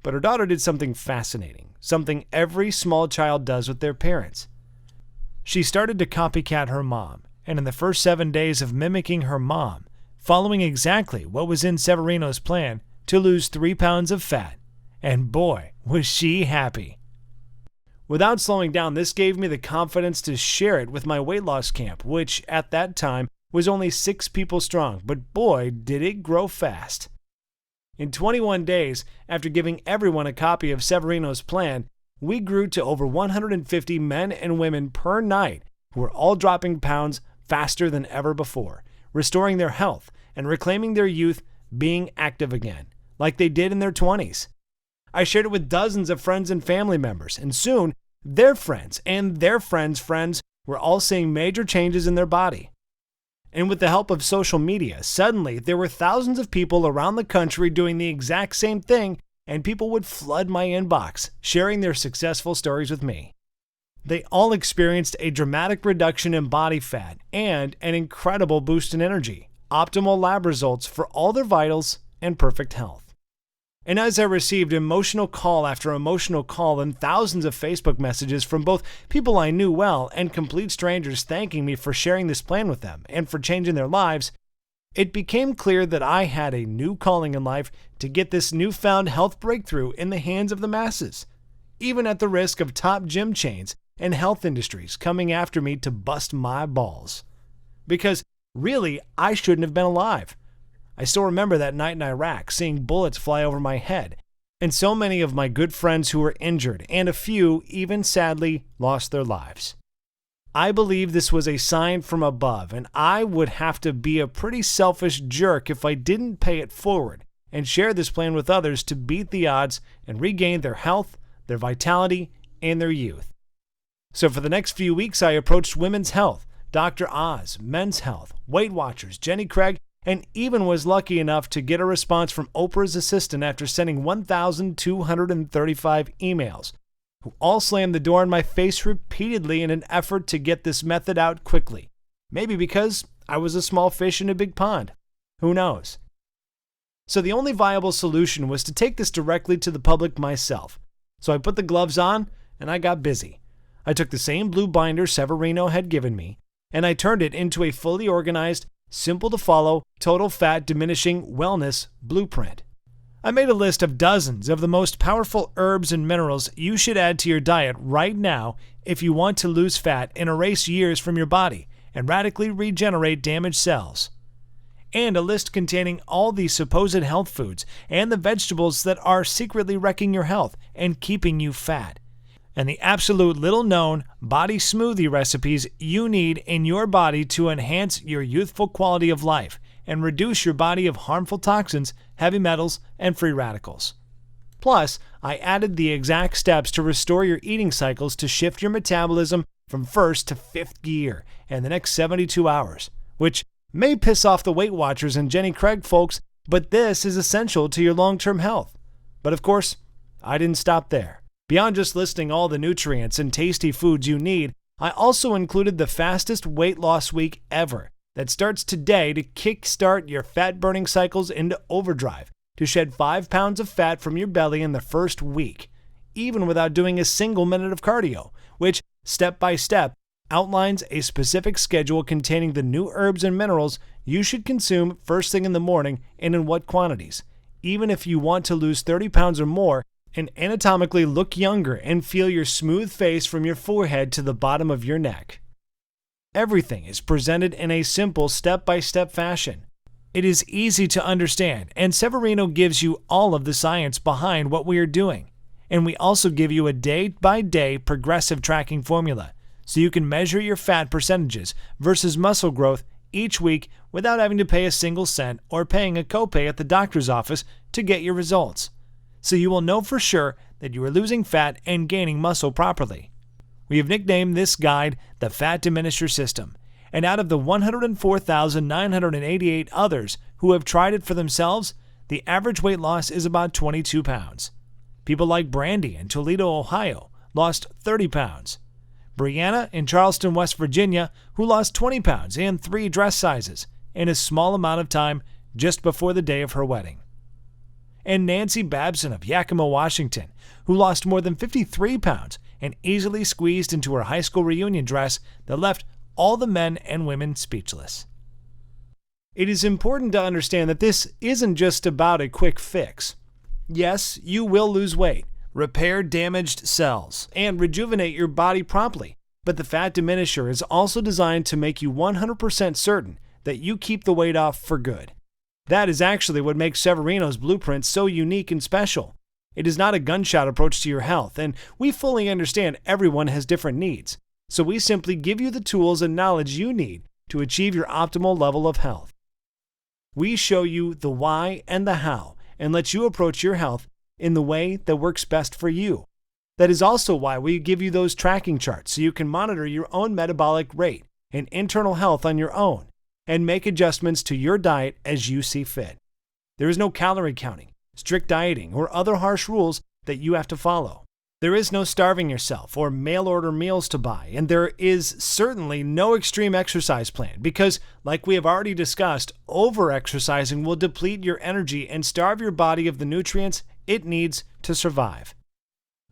But her daughter did something fascinating, something every small child does with their parents. She started to copycat her mom, and in the first 7 days of mimicking her mom, following exactly what was in Severino's plan to lose 3 pounds of fat, and boy, was she happy. Without slowing down, this gave me the confidence to share it with my weight loss camp, which at that time was only 6 people strong, but boy, did it grow fast. In 21 days, after giving everyone a copy of Severino's plan, we grew to over 150 men and women per night who were all dropping pounds faster than ever before, restoring their health and reclaiming their youth, being active again, like they did in their 20s. I shared it with dozens of friends and family members, and soon their friends and their friends' friends were all seeing major changes in their body. And with the help of social media, suddenly there were thousands of people around the country doing the exact same thing, and people would flood my inbox, sharing their successful stories with me. They all experienced a dramatic reduction in body fat and an incredible boost in energy, optimal lab results for all their vitals, and perfect health. And as I received emotional call after emotional call and thousands of Facebook messages from both people I knew well and complete strangers thanking me for sharing this plan with them and for changing their lives, it became clear that I had a new calling in life to get this newfound health breakthrough in the hands of the masses, even at the risk of top gym chains and health industries coming after me to bust my balls. Because really, I shouldn't have been alive. I still remember that night in Iraq, seeing bullets fly over my head, and so many of my good friends who were injured, and a few, even sadly, lost their lives. I believe this was a sign from above, and I would have to be a pretty selfish jerk if I didn't pay it forward and share this plan with others to beat the odds and regain their health, their vitality, and their youth. So for the next few weeks, I approached Women's Health, Dr. Oz, Men's Health, Weight Watchers, Jenny Craig, and even was lucky enough to get a response from Oprah's assistant after sending 1,235 emails, who all slammed the door in my face repeatedly in an effort to get this method out quickly. Maybe because I was a small fish in a big pond. Who knows? So the only viable solution was to take this directly to the public myself. So I put the gloves on and I got busy. I took the same blue binder Severino had given me and I turned it into a fully organized, simple to follow, total fat diminishing wellness blueprint. I made a list of dozens of the most powerful herbs and minerals you should add to your diet right now if you want to lose fat and erase years from your body and radically regenerate damaged cells. And a list containing all the supposed health foods and the vegetables that are secretly wrecking your health and keeping you fat. And the absolute little-known body smoothie recipes you need in your body to enhance your youthful quality of life and reduce your body of harmful toxins, heavy metals, and free radicals. Plus, I added the exact steps to restore your eating cycles to shift your metabolism from first to fifth gear in the next 72 hours, which may piss off the Weight Watchers and Jenny Craig folks, but this is essential to your long-term health. But of course, I didn't stop there. Beyond just listing all the nutrients and tasty foods you need, I also included the fastest weight loss week ever that starts today to kickstart your fat-burning cycles into overdrive, to shed 5 pounds of fat from your belly in the first week, even without doing a single minute of cardio, which, step by step, outlines a specific schedule containing the new herbs and minerals you should consume first thing in the morning and in what quantities, even if you want to lose 30 pounds or more and anatomically look younger and feel your smooth face from your forehead to the bottom of your neck. Everything is presented in a simple step-by-step fashion. It is easy to understand, and Severino gives you all of the science behind what we are doing. And we also give you a day-by-day progressive tracking formula, so you can measure your fat percentages versus muscle growth each week without having to pay a single cent or paying a copay at the doctor's office to get your results. So you will know for sure that you are losing fat and gaining muscle properly. We have nicknamed this guide the Fat Diminisher System, and out of the 104,988 others who have tried it for themselves, the average weight loss is about 22 pounds. People like Brandy in Toledo, Ohio, lost 30 pounds. Brianna in Charleston, West Virginia, who lost 20 pounds and 3 dress sizes in a small amount of time just before the day of her wedding. And Nancy Babson of Yakima, Washington, who lost more than 53 pounds and easily squeezed into her high school reunion dress that left all the men and women speechless. It is important to understand that this isn't just about a quick fix. Yes, you will lose weight, repair damaged cells, and rejuvenate your body promptly, but the Fat Diminisher is also designed to make you 100% certain that you keep the weight off for good. That is actually what makes Severino's blueprint so unique and special. It is not a gunshot approach to your health, and we fully understand everyone has different needs. So we simply give you the tools and knowledge you need to achieve your optimal level of health. We show you the why and the how, and let you approach your health in the way that works best for you. That is also why we give you those tracking charts so you can monitor your own metabolic rate and internal health on your own, and make adjustments to your diet as you see fit. There is no calorie counting, strict dieting, or other harsh rules that you have to follow. There is no starving yourself or mail-order meals to buy, and there is certainly no extreme exercise plan because, like we have already discussed, over-exercising will deplete your energy and starve your body of the nutrients it needs to survive.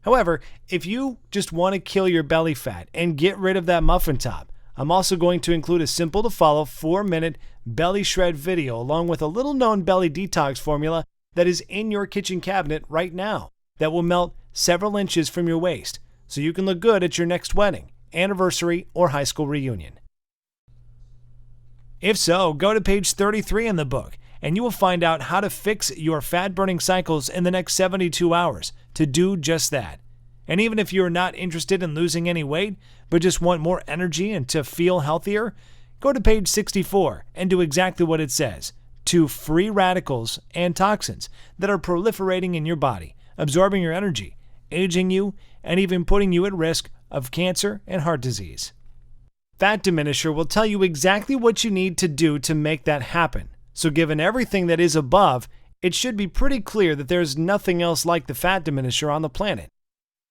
However, if you just want to kill your belly fat and get rid of that muffin top, I'm also going to include a simple-to-follow 4-minute belly shred video along with a little-known belly detox formula that is in your kitchen cabinet right now that will melt several inches from your waist so you can look good at your next wedding, anniversary, or high school reunion. If so, go to page 33 in the book and you will find out how to fix your fat-burning cycles in the next 72 hours to do just that. And even if you're not interested in losing any weight, but just want more energy and to feel healthier, go to page 64 and do exactly what it says, to free radicals and toxins that are proliferating in your body, absorbing your energy, aging you, and even putting you at risk of cancer and heart disease. Fat Diminisher will tell you exactly what you need to do to make that happen. So given everything that is above, it should be pretty clear that there's nothing else like the Fat Diminisher on the planet.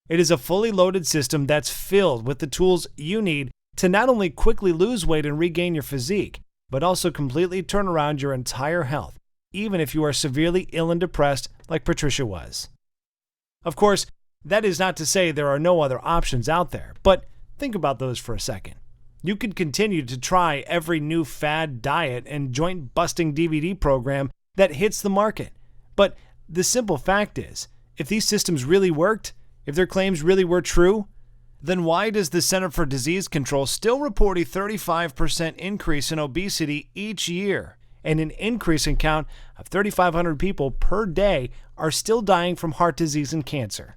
It is a fully loaded system that's filled with the tools you need to not only quickly lose weight and regain your physique, but also completely turn around your entire health, even if you are severely ill and depressed like Patricia was. Of course, that is not to say there are no other options out there, but think about those for a second. You could continue to try every new fad diet and joint-busting DVD program that hits the market. But the simple fact is, if these systems really worked, if their claims really were true, then why does the Center for Disease Control still report a 35% increase in obesity each year, and an increasing count of 3,500 people per day are still dying from heart disease and cancer?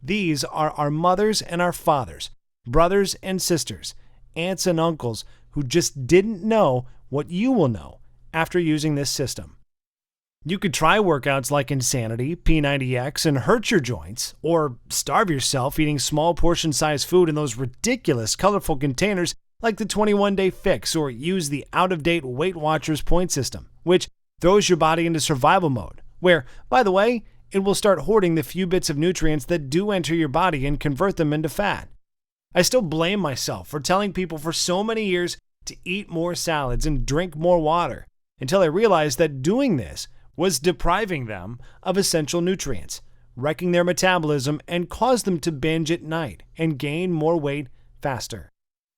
These are our mothers and our fathers, brothers and sisters, aunts and uncles who just didn't know what you will know after using this system. You could try workouts like Insanity, P90X, and hurt your joints, or starve yourself eating small portion-sized food in those ridiculous, colorful containers like the 21-Day Fix, or use the out-of-date Weight Watchers point system, which throws your body into survival mode, where, by the way, it will start hoarding the few bits of nutrients that do enter your body and convert them into fat. I still blame myself for telling people for so many years to eat more salads and drink more water, until I realized that doing this was depriving them of essential nutrients, wrecking their metabolism, and caused them to binge at night and gain more weight faster.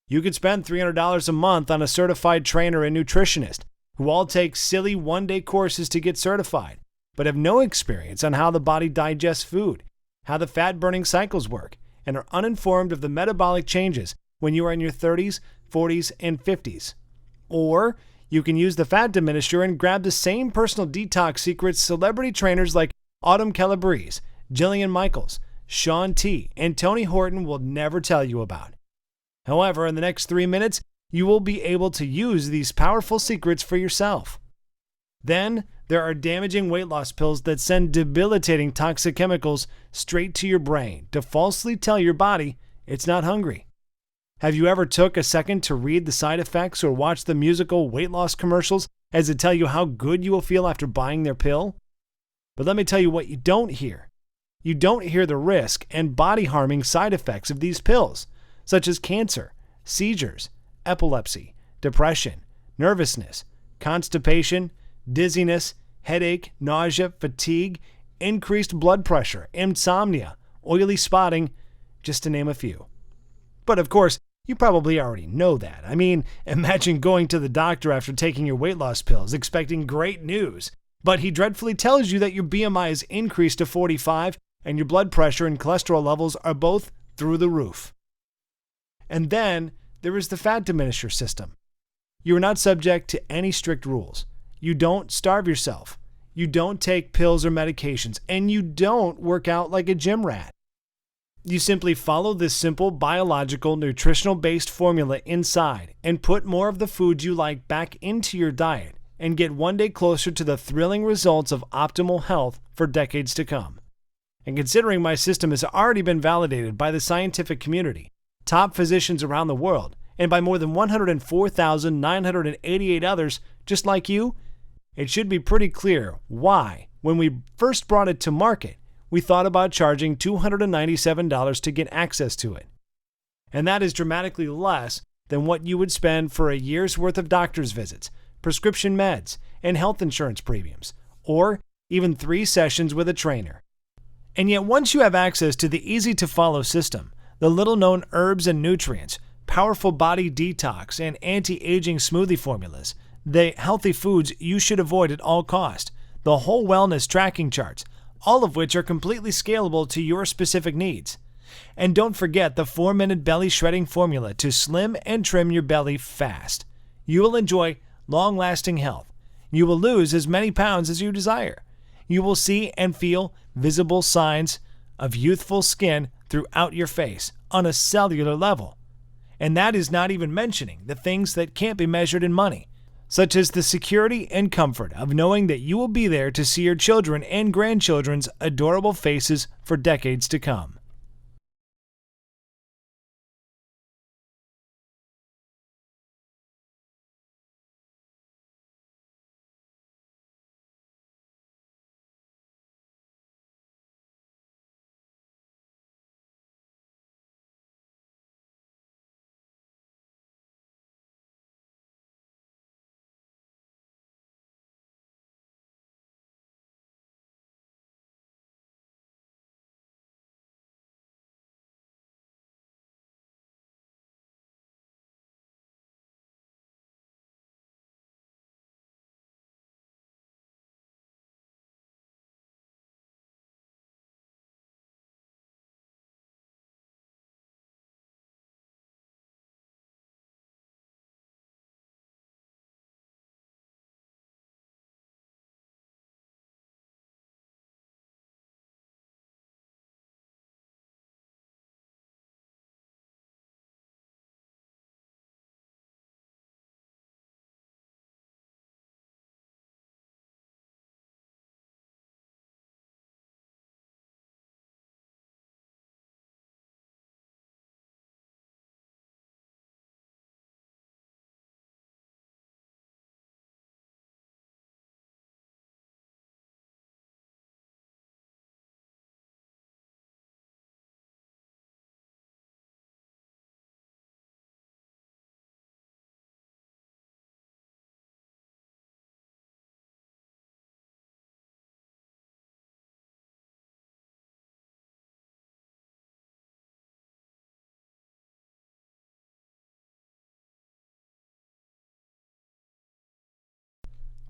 You could spend $300 a month on a certified trainer and nutritionist who all take silly one-day courses to get certified, but have no experience on how the body digests food, how the fat-burning cycles work, and are uninformed of the metabolic changes when you are in your 30s, 40s, and 50s. Or you can use the Fat Diminisher and grab the same personal detox secrets celebrity trainers like Autumn Calabrese, Jillian Michaels, Shaun T, and Tony Horton will never tell you about. However, in the next 3 minutes, you will be able to use these powerful secrets for yourself. Then, there are damaging weight loss pills that send debilitating toxic chemicals straight to your brain to falsely tell your body it's not hungry. Have you ever took a second to read the side effects or watch the musical weight loss commercials as they tell you how good you will feel after buying their pill? But let me tell you what you don't hear. You don't hear the risk and body-harming side effects of these pills, such as cancer, seizures, epilepsy, depression, nervousness, constipation, dizziness, headache, nausea, fatigue, increased blood pressure, insomnia, oily spotting, just to name a few. But of course, you probably already know that. I mean, imagine going to the doctor after taking your weight loss pills, expecting great news, but he dreadfully tells you that your BMI is increased to 45 and your blood pressure and cholesterol levels are both through the roof. And then there is the Fat Diminisher system. You are not subject to any strict rules. You don't starve yourself. You don't take pills or medications, and you don't work out like a gym rat. You simply follow this simple biological nutritional-based formula inside and put more of the food you like back into your diet and get one day closer to the thrilling results of optimal health for decades to come. And considering my system has already been validated by the scientific community, top physicians around the world, and by more than 104,988 others just like you, it should be pretty clear why, when we first brought it to market, we thought about charging $297 to get access to it. And that is dramatically less than what you would spend for a year's worth of doctor's visits, prescription meds, and health insurance premiums, or even 3 sessions with a trainer. And yet once you have access to the easy-to-follow system, the little-known herbs and nutrients, powerful body detox, and anti-aging smoothie formulas, the healthy foods you should avoid at all cost, the whole wellness tracking charts, all of which are completely scalable to your specific needs. And don't forget the 4-minute belly shredding formula to slim and trim your belly fast. You will enjoy long-lasting health. You will lose as many pounds as you desire. You will see and feel visible signs of youthful skin throughout your face on a cellular level. And that is not even mentioning the things that can't be measured in money, such as the security and comfort of knowing that you will be there to see your children and grandchildren's adorable faces for decades to come.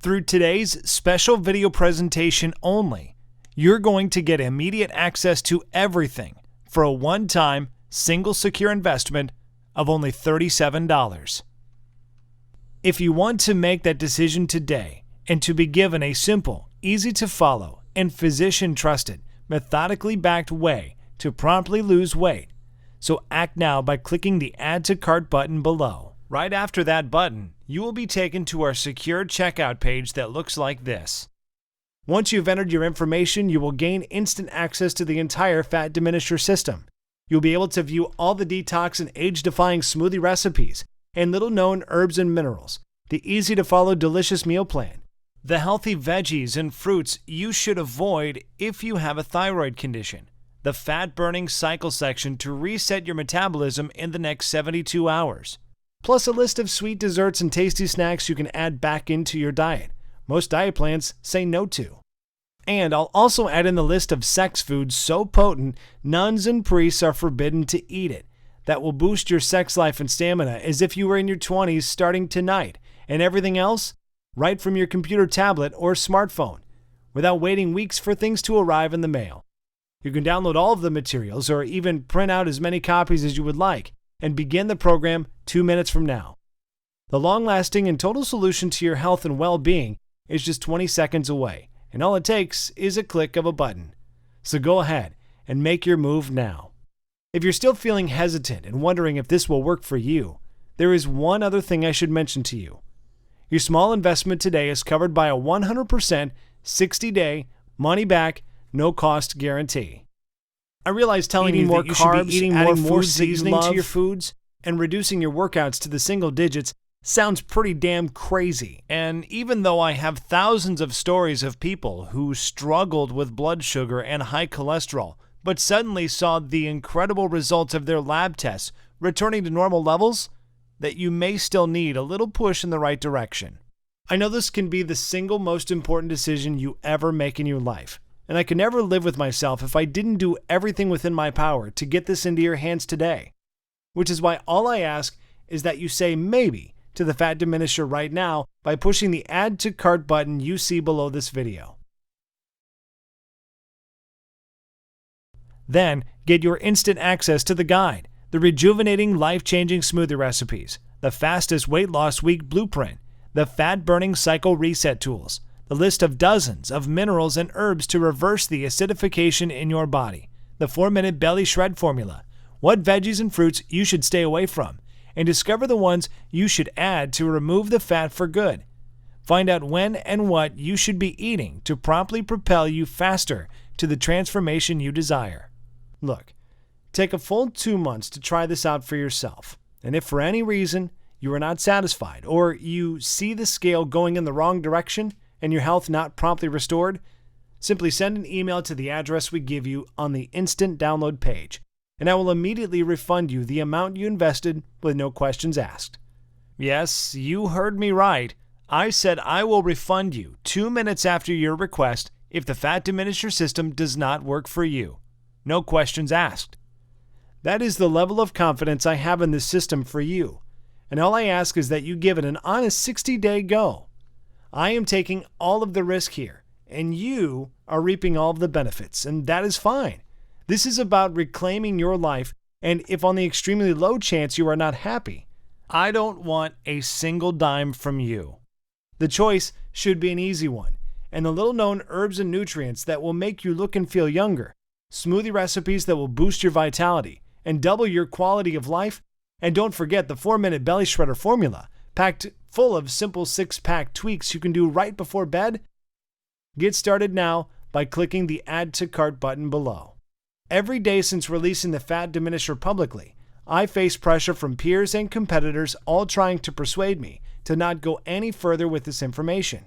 Through today's special video presentation only, you're going to get immediate access to everything for a one-time, single secure investment of only $37. If you want to make that decision today and to be given a simple, easy-to-follow, and physician-trusted, methodically backed way to promptly lose weight, so act now by clicking the Add to Cart button below. Right after that button, you will be taken to our secure checkout page that looks like this. Once you've entered your information, you will gain instant access to the entire Fat Diminisher system. You'll be able to view all the detox and age-defying smoothie recipes and little-known herbs and minerals, the easy-to-follow delicious meal plan, the healthy veggies and fruits you should avoid if you have a thyroid condition, the fat-burning cycle section to reset your metabolism in the next 72 hours, plus a list of sweet desserts and tasty snacks you can add back into your diet. Most diet plans say no to. And I'll also add in the list of sex foods so potent nuns and priests are forbidden to eat it. That will boost your sex life and stamina as if you were in your 20s starting tonight, and everything else right from your computer, tablet, or smartphone, without waiting weeks for things to arrive in the mail. You can download all of the materials or even print out as many copies as you would like and begin the program 2 minutes from now. The long-lasting and total solution to your health and well-being is just 20 seconds away, and all it takes is a click of a button. So go ahead and make your move now. If you're still feeling hesitant and wondering if this will work for you, there is one other thing I should mention to you. Your small investment today is covered by a 100% 60-day money-back, no-cost guarantee. I realize telling you that you should be eating more food seasoning to your foods and reducing your workouts to the single digits sounds pretty damn crazy. And even though I have thousands of stories of people who struggled with blood sugar and high cholesterol, but suddenly saw the incredible results of their lab tests returning to normal levels, that you may still need a little push in the right direction. I know this can be the single most important decision you ever make in your life, and I could never live with myself if I didn't do everything within my power to get this into your hands today. Which is why all I ask is that you say maybe to the Fat Diminisher right now by pushing the Add to Cart button you see below this video. Then, get your instant access to the guide, the rejuvenating, life-changing smoothie recipes, the fastest weight loss week blueprint, the fat-burning cycle reset tools, the list of dozens of minerals and herbs to reverse the acidification in your body, the 4-minute belly shred formula, what veggies and fruits you should stay away from, and discover the ones you should add to remove the fat for good. Find out when and what you should be eating to promptly propel you faster to the transformation you desire. Look, take a full 2 months to try this out for yourself, and if for any reason you are not satisfied or you see the scale going in the wrong direction and your health not promptly restored, simply send an email to the address we give you on the instant download page, and I will immediately refund you the amount you invested with no questions asked. Yes, you heard me right. I said I will refund you 2 minutes after your request if the Fat Diminisher system does not work for you. No questions asked. That is the level of confidence I have in this system for you, and all I ask is that you give it an honest 60-day go. I am taking all of the risk here, and you are reaping all of the benefits, and that is fine. This is about reclaiming your life, and if on the extremely low chance you are not happy, I don't want a single dime from you. The choice should be an easy one, and the little-known herbs and nutrients that will make you look and feel younger, smoothie recipes that will boost your vitality and double your quality of life, and don't forget the 4-minute belly shredder formula, packed full of simple 6-pack tweaks you can do right before bed. Get started now by clicking the Add to Cart button below. Every day since releasing the Fat Diminisher publicly, I face pressure from peers and competitors all trying to persuade me to not go any further with this information.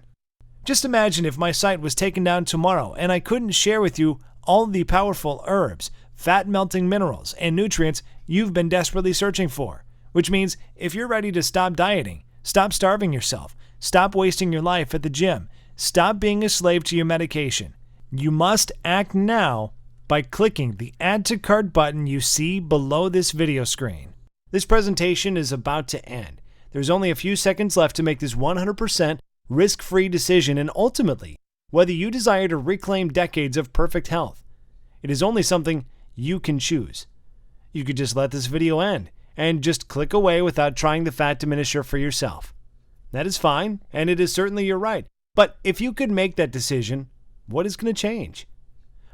Just imagine if my site was taken down tomorrow and I couldn't share with you all the powerful herbs, fat-melting minerals, and nutrients you've been desperately searching for. Which means if you're ready to stop dieting, stop starving yourself, stop wasting your life at the gym, stop being a slave to your medication, you must act now by clicking the Add to Cart button you see below this video screen. This presentation is about to end. There's only a few seconds left to make this 100% risk-free decision, and ultimately, whether you desire to reclaim decades of perfect health. It is only something you can choose. You could just let this video end and just click away without trying the fat diminisher for yourself. That is fine, and it is certainly your right. But if you could make that decision, what is going to change?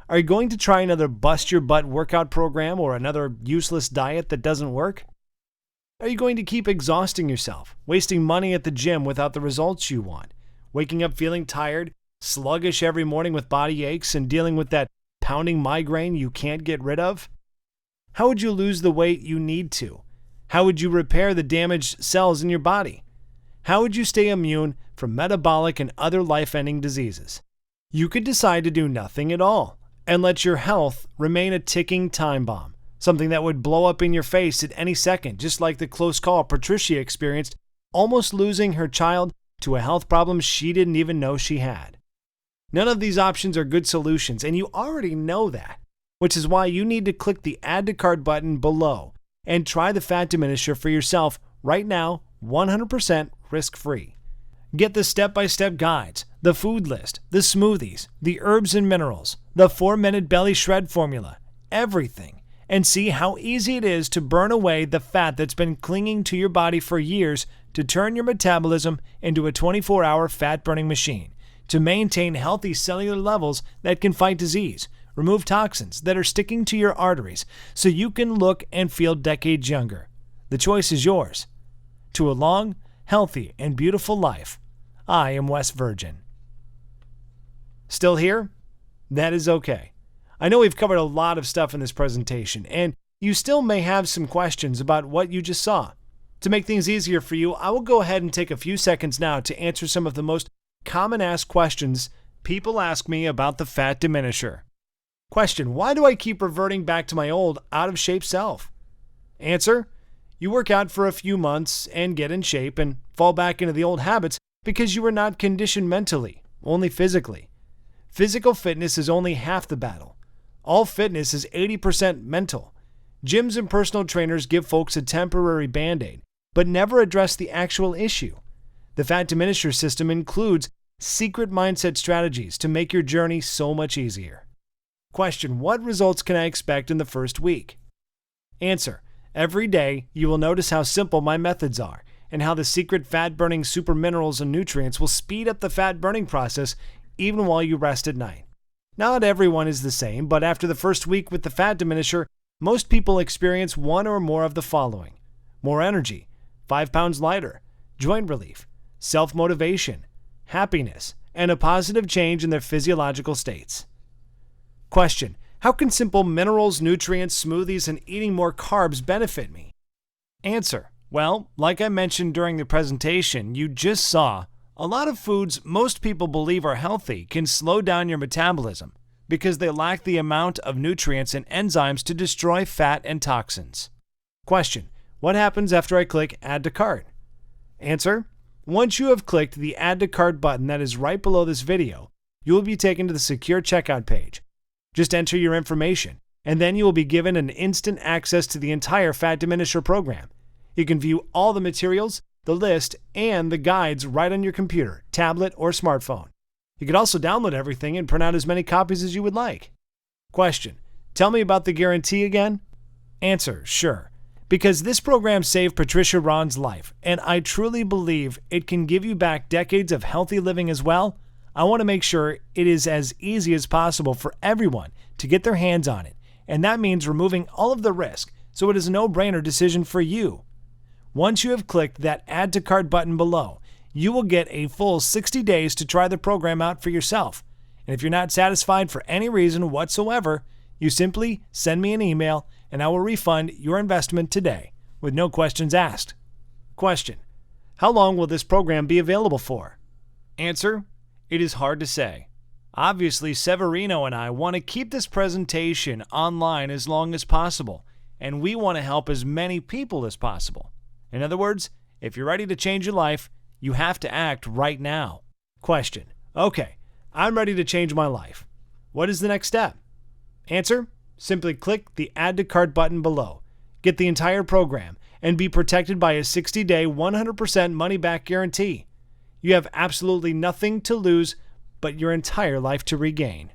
Are you going to try another bust-your-butt workout program or another useless diet that doesn't work? Are you going to keep exhausting yourself, wasting money at the gym without the results you want, waking up feeling tired, sluggish every morning with body aches, and dealing with that pounding migraine you can't get rid of? How would you lose the weight you need to? How would you repair the damaged cells in your body? How would you stay immune from metabolic and other life-ending diseases? You could decide to do nothing at all and let your health remain a ticking time bomb, something that would blow up in your face at any second, just like the close call Patricia experienced, almost losing her child to a health problem she didn't even know she had. None of these options are good solutions, and you already know that, which is why you need to click the Add to Cart button below and try the fat diminisher for yourself right now, 100% risk-free. Get the step-by-step guides, the food list, the smoothies, the herbs and minerals, the 4-minute belly shred formula, everything, and see how easy it is to burn away the fat that's been clinging to your body for years to turn your metabolism into a 24-hour fat-burning machine, to maintain healthy cellular levels that can fight disease, remove toxins that are sticking to your arteries so you can look and feel decades younger. The choice is yours. To a long, healthy, and beautiful life, I am West Virgin. Still here? That is okay. I know we've covered a lot of stuff in this presentation, and you still may have some questions about what you just saw. To make things easier for you, I will go ahead and take a few seconds now to answer some of the most common asked questions people ask me about the fat diminisher. Question: why do I keep reverting back to my old, out-of-shape self? Answer: you work out for a few months and get in shape and fall back into the old habits because you were not conditioned mentally, only physically. Physical fitness is only half the battle. All fitness is 80% mental. Gyms and personal trainers give folks a temporary band-aid, but never address the actual issue. The fat diminisher system includes secret mindset strategies to make your journey so much easier. Question: what results can I expect in the first week? Answer: every day, you will notice how simple my methods are and how the secret fat-burning super minerals and nutrients will speed up the fat-burning process even while you rest at night. Not everyone is the same, but after the first week with the fat diminisher, most people experience one or more of the following: more energy, 5 pounds lighter, joint relief, self-motivation, happiness, and a positive change in their physiological states. Question: how can simple minerals, nutrients, smoothies, and eating more carbs benefit me? Answer: well, like I mentioned during the presentation you just saw, a lot of foods most people believe are healthy can slow down your metabolism because they lack the amount of nutrients and enzymes to destroy fat and toxins. Question: what happens after I click Add to Cart? Answer: once you have clicked the Add to Cart button that is right below this video, you will be taken to the secure checkout page. Just enter your information, and then you will be given an instant access to the entire Fat Diminisher program. You can view all the materials, the list, and the guides right on your computer, tablet, or smartphone. You can also download everything and print out as many copies as you would like. Question: tell me about the guarantee again? Answer: sure. Because this program saved Patricia Ron's life, and I truly believe it can give you back decades of healthy living as well, I want to make sure it is as easy as possible for everyone to get their hands on it, and that means removing all of the risk, so it is a no-brainer decision for you. Once you have clicked that Add to Cart button below, you will get a full 60 days to try the program out for yourself. And if you're not satisfied for any reason whatsoever, you simply send me an email and I will refund your investment today with no questions asked. Question: how long will this program be available for? Answer: it is hard to say. Obviously, Severino and I want to keep this presentation online as long as possible, and we want to help as many people as possible. In other words, if you're ready to change your life, you have to act right now. Question: okay, I'm ready to change my life. What is the next step? Answer: simply click the Add to Cart button below. Get the entire program and be protected by a 60-day 100% money-back guarantee. You have absolutely nothing to lose but your entire life to regain.